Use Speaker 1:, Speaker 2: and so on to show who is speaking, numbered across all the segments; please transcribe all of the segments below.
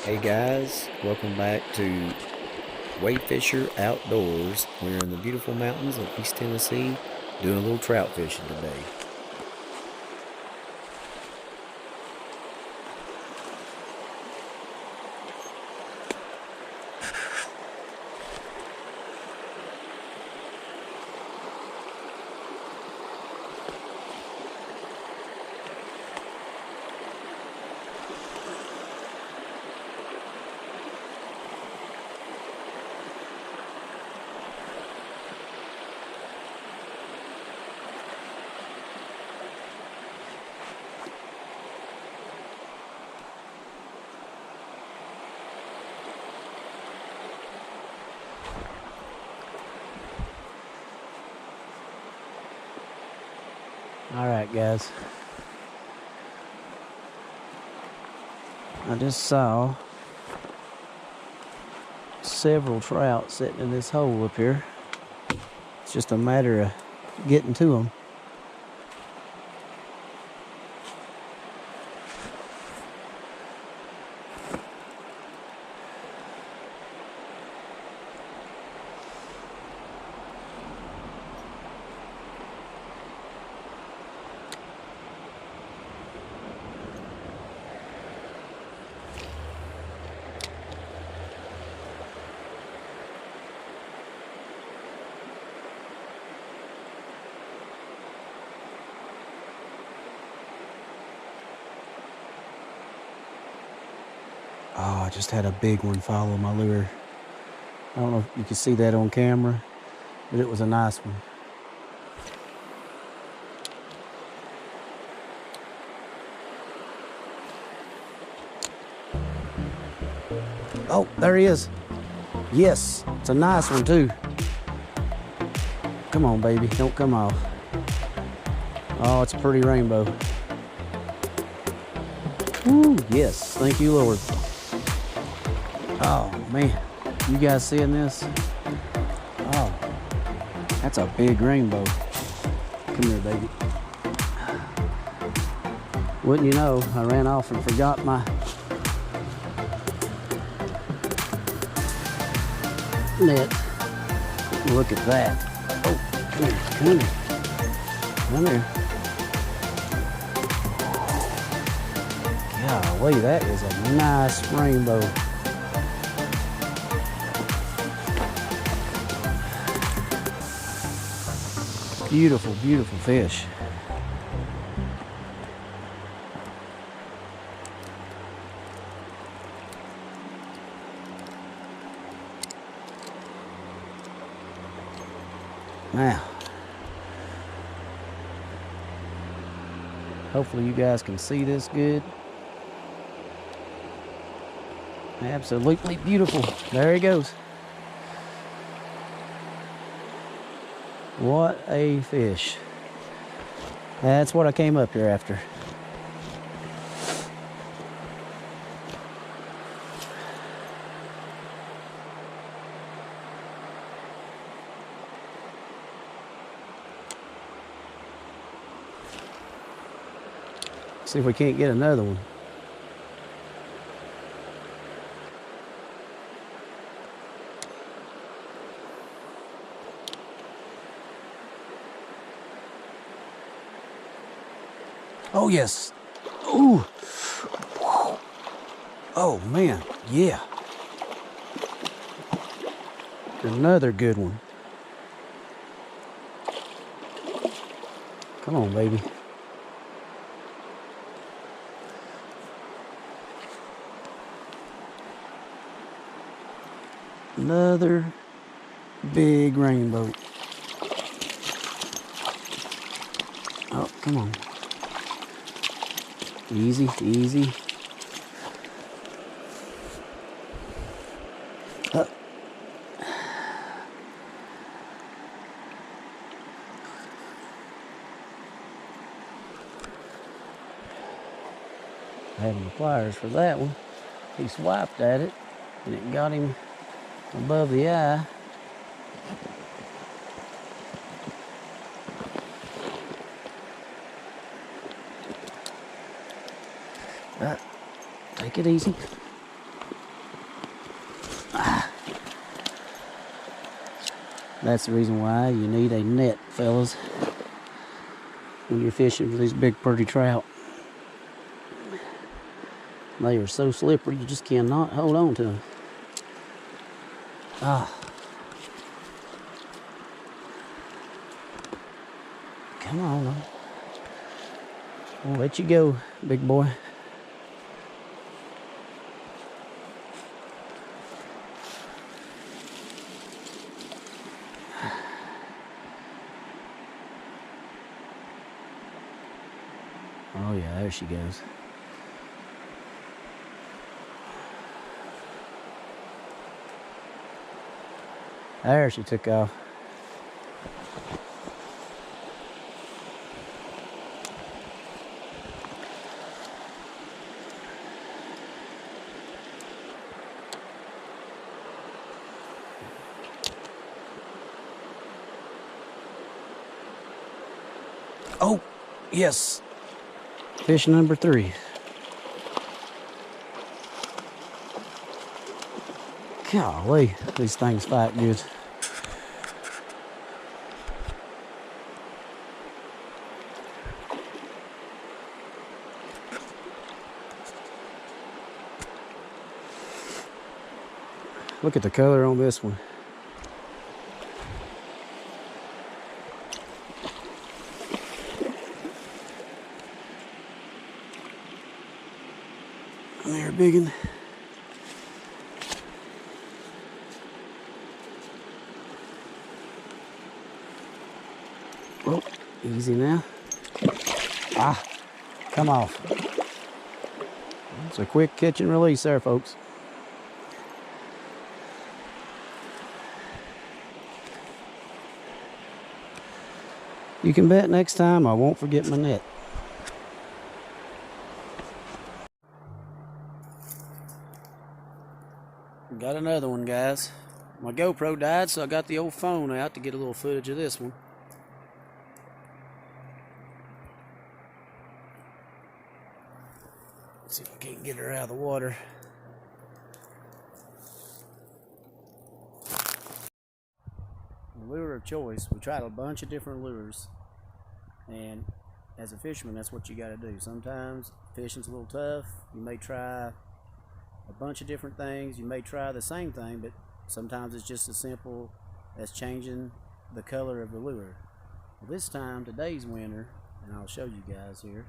Speaker 1: Hey guys, welcome back to Wade Fisher Outdoors. We're in the beautiful mountains of East Tennessee doing a little trout fishing today.
Speaker 2: All right, guys. I just saw several trout sitting in this hole up here. It's just a matter of getting to them. Oh, I just had a big one follow my lure. I don't know if you can see that on camera, but it was a nice one. Oh, there he is. Yes, it's a nice one too. Come on, baby, don't come off. Oh, it's a pretty rainbow. Woo, yes, thank you, Lord. Oh, man, you guys seeing this? Oh, that's a big rainbow. Come here, baby. Wouldn't you know, I ran off and forgot my net. Look at that. Oh, come here, come here. Come here. Golly, that is a nice rainbow. Beautiful, beautiful fish. Now, hopefully you guys can see this good. Absolutely beautiful. There he goes. What a fish. That's what I came up here after. See if we can't get another one. Oh, yes. Ooh. Oh, man. Yeah. Another good one. Come on, baby. Another big rainbow. Oh, come on. Easy, easy. Up. I had my pliers for that one. He swiped at it and it got him above the eye. Take it easy. That's the reason why you need a net, fellas, when you're fishing for these big pretty trout. They are so slippery, you just cannot hold on to them. Ah. Come on. I'll let you go, big boy. Oh yeah, there she goes. There she took off. Oh, yes. Fish number 3. Golly, these things fight good. Look at the color on this one. There, biggin. Oh, easy now. Ah, come off. It's a quick catch and release there, folks. You can bet next time I won't forget my net. Got another one, guys. My GoPro died, so I got the old phone out to get a little footage of this one. Let's see if I can't get her out of the water. Lure of choice. We tried a bunch of different lures, and as a fisherman, that's what you got to do. Sometimes fishing's a little tough. You may try a bunch of different things. You may try the same thing, but sometimes it's just as simple as changing the color of the lure. Well, this time, today's winner, and I'll show you guys here,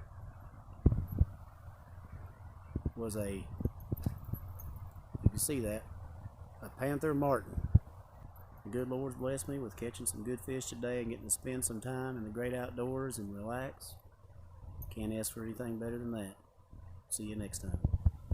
Speaker 2: was you can see that, a Panther Martin. The good Lord's blessed me with catching some good fish today and getting to spend some time in the great outdoors and relax. Can't ask for anything better than that. See you next time.